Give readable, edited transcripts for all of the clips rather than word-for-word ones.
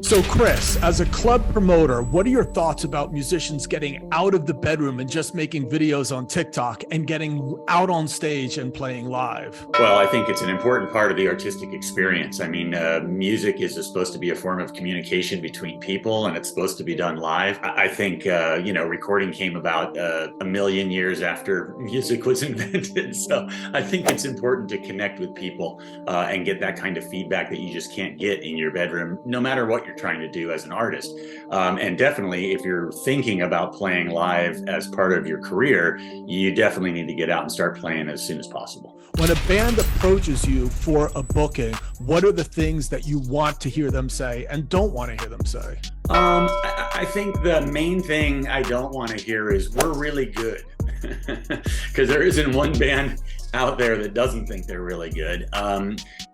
So, Chris, as a club promoter, what are your thoughts about musicians getting out of the bedroom and just making videos on TikTok and getting out on stage and playing live? Well, I think it's an important part of the artistic experience. I mean, music is supposed to be a form of communication between people, and it's supposed to be done live. I think, recording came about a million years after music was invented. So I think it's important to connect with people and get that kind of feedback that you just can't get in your bedroom, no matter what you're trying to do as an artist. And definitely, if you're thinking about playing live as part of your career, you definitely need to get out and start playing as soon as possible. When a band approaches you for a booking, what are the things that you want to hear them say and don't want to hear them say? I think the main thing I don't want to hear is we're really good. Because there isn't one band out there that doesn't think they're really good.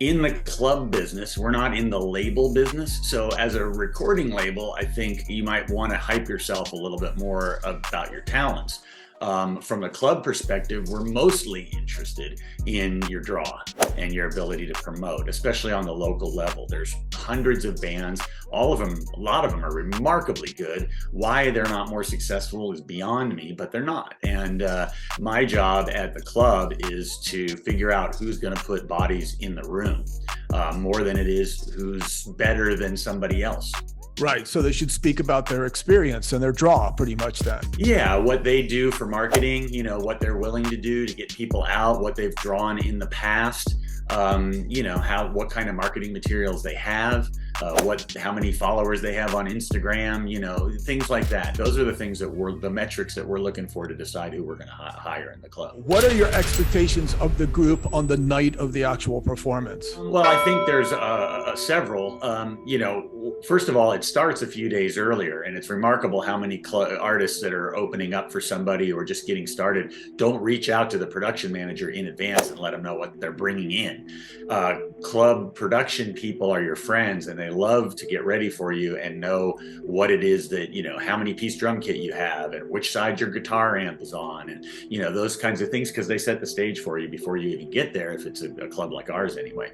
In the club business, we're not in the label business. So as a recording label, I think you might want to hype yourself a little bit more about your talents. From a club perspective, we're mostly interested in your draw and your ability to promote, especially on the local level. There's hundreds of bands, all of them, a lot of them are remarkably good. Why they're not more successful is beyond me, but they're not. And my job at the club is to figure out who's going to put bodies in the room, more than it is who's better than somebody else. Right. So they should speak about their experience and their draw pretty much then. Yeah, what they do for marketing, what they're willing to do to get people out, what they've drawn in the past, what kind of marketing materials they have, how many followers they have on Instagram, things like that. Those are the things the metrics that we're looking for to decide who we're going to hire in the club. What are your expectations of the group on the night of the actual performance? Well, I think there's several. First of all, it starts a few days earlier, and it's remarkable how many artists that are opening up for somebody or just getting started don't reach out to the production manager in advance and let them know what they're bringing in. Club production people are your friends, and they love to get ready for you and know what it is that, how many piece drum kit you have and which side your guitar amp is on, and, those kinds of things, because they set the stage for you before you even get there, if it's a club like ours anyway.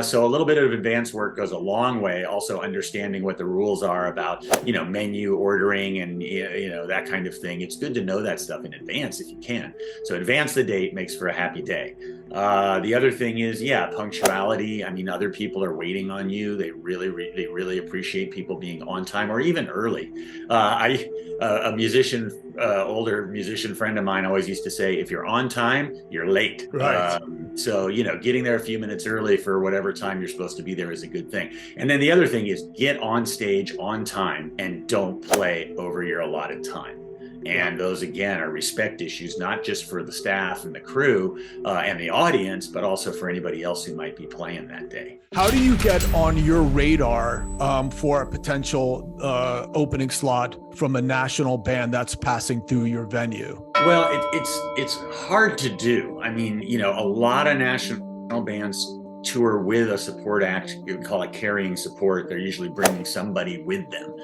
So a little bit of advance work goes a long way. Also understanding what the rules are about, menu ordering and, that kind of thing. It's good to know that stuff in advance if you can. So advance the date makes for a happy day. The other thing is, punctuality. I mean, other people are waiting on you. They really appreciate people being on time or even early. A musician, older musician friend of mine always used to say, if you're on time, you're late. Right. So, getting there a few minutes early for whatever time you're supposed to be there is a good thing. And then the other thing is get on stage on time and don't play over your allotted time. And those, again, are respect issues, not just for the staff and the crew and the audience, but also for anybody else who might be playing that day. How do you get on your radar for a potential opening slot from a national band that's passing through your venue? Well, it's hard to do. I mean, a lot of national bands tour with a support act. You would call it carrying support. They're usually bringing somebody with them.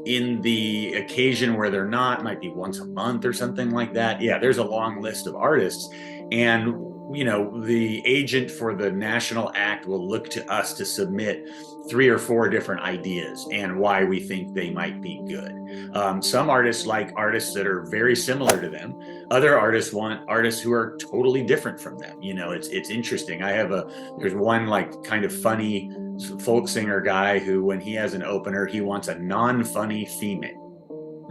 In the occasion where they're not, might be once a month or something like that. Yeah, there's a long list of artists, and the agent for the national act will look to us to submit 3 or 4 different ideas and why we think they might be good. Some artists like artists that are very similar to them. Other artists want artists who are totally different from them. It's interesting. There's one like kind of funny folk singer guy who, when he has an opener, he wants a non-funny female,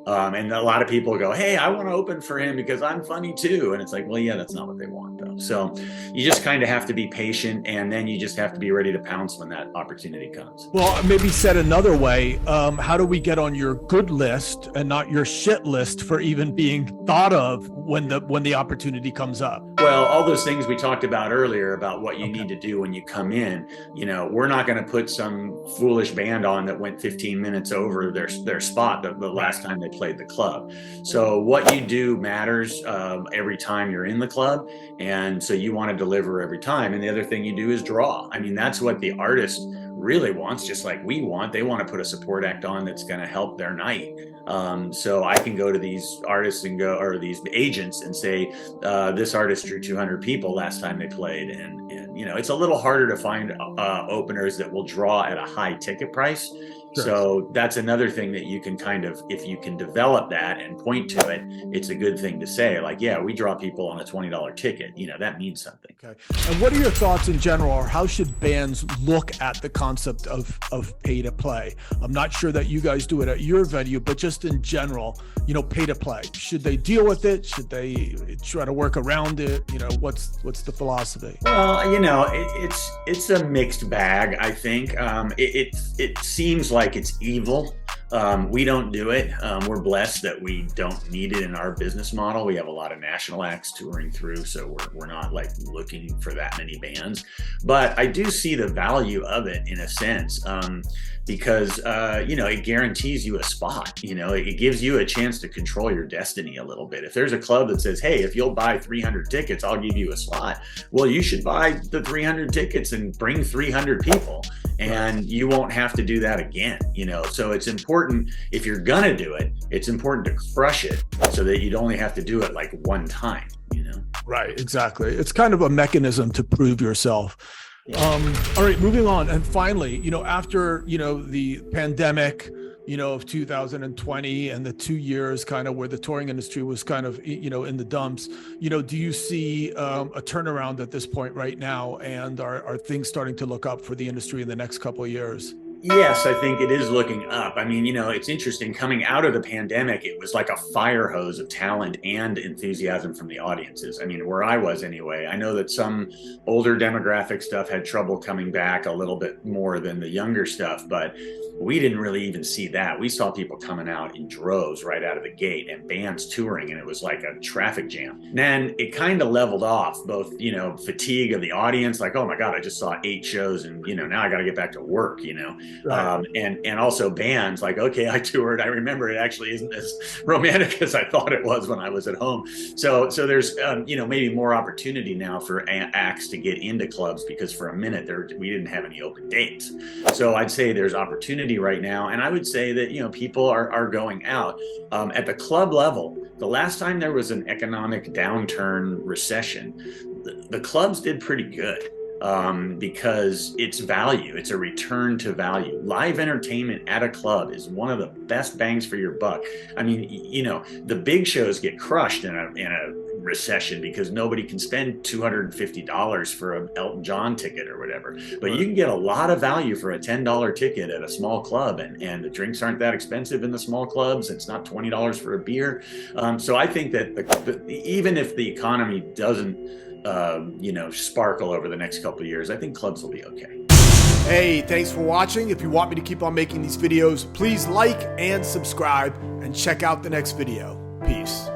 and a lot of people go, hey, I want to open for him because I'm funny too. And it's like, well, yeah, that's not what they want though. So you just kind of have to be patient, and then you just have to be ready to pounce when that opportunity comes. Well, maybe said another way, how do we get on your good list and not your shit list for even being thought of when the opportunity comes up? Well, all those things we talked about earlier about what you need to do when you come in, we're not going to put some foolish band on that went 15 minutes over their spot the last time they played the club. So what you do matters every time you're in the club. And so you want to deliver every time. And the other thing you do is draw. I mean, that's what the artist really wants, just like we want. They want to put a support act on that's going to help their night. So I can go to these artists or these agents and say, this artist drew 200 people last time they played, and You know, it's a little harder to find openers that will draw at a high ticket price. Sure. So that's another thing that you can kind of, if you can develop that and point to it, it's a good thing to say, like, yeah, we draw people on a $20 ticket. You know, that means something. Okay. And what are your thoughts in general, or how should bands look at the concept of pay to play? I'm not sure that you guys do it at your venue, but just in general, you know, pay to play. Should they deal with it? Should they try to work around it? You know, what's the philosophy? Well, you know, it's a mixed bag, I think. It seems like it's evil. We don't do it. We're blessed that we don't need it in our business model. We have a lot of national acts touring through, so we're not like looking for that many bands. But I do see the value of it in a sense, because you know, it guarantees you a spot. You know, it gives you a chance to control your destiny a little bit. If there's a club that says, hey, if you'll buy 300 tickets, I'll give you a slot. Well, you should buy the 300 tickets and bring 300 people, and you won't have to do that again. You know, so it's important, if you're gonna do it, it's important to crush it so that you'd only have to do it like one time, you know? Right, exactly. It's kind of a mechanism to prove yourself. All right, moving on. And finally, you know, after, you know, the pandemic, you know, of 2020 and the 2 years kind of where the touring industry was kind of, you know, in the dumps, you know, do you see a turnaround at this point right now? And are things starting to look up for the industry in the next couple of years? Yes, I think it is looking up. I mean, you know, it's interesting, coming out of the pandemic, it was like a fire hose of talent and enthusiasm from the audiences. I mean, where I was anyway. I know that some older demographic stuff had trouble coming back a little bit more than the younger stuff, but we didn't really even see that. We saw people coming out in droves right out of the gate and bands touring, and it was like a traffic jam. And then it kind of leveled off, both, you know, fatigue of the audience, like, oh my God, I just saw 8 shows and, you know, now I got to get back to work, you know. Right. And also bands, like, okay, I toured. I remember it actually isn't as romantic as I thought it was when I was at home. So there's, you know, maybe more opportunity now for acts to get into clubs, because for a minute there, we didn't have any open dates. So I'd say there's opportunity right now. And I would say that, you know, people are going out. At the club level, the last time there was an economic downturn recession, the clubs did pretty good. Because it's value, it's a return to value. Live entertainment at a club is one of the best bangs for your buck. I mean, you know, the big shows get crushed in a recession because nobody can spend $250 for an Elton John ticket or whatever. But you can get a lot of value for a $10 ticket at a small club, and the drinks aren't that expensive in the small clubs. It's not $20 for a beer. So I think that even if the economy doesn't you know, sparkle over the next couple of years, I think clubs will be okay. Hey, thanks for watching. If you want me to keep on making these videos, please like and subscribe, and check out the next video. Peace.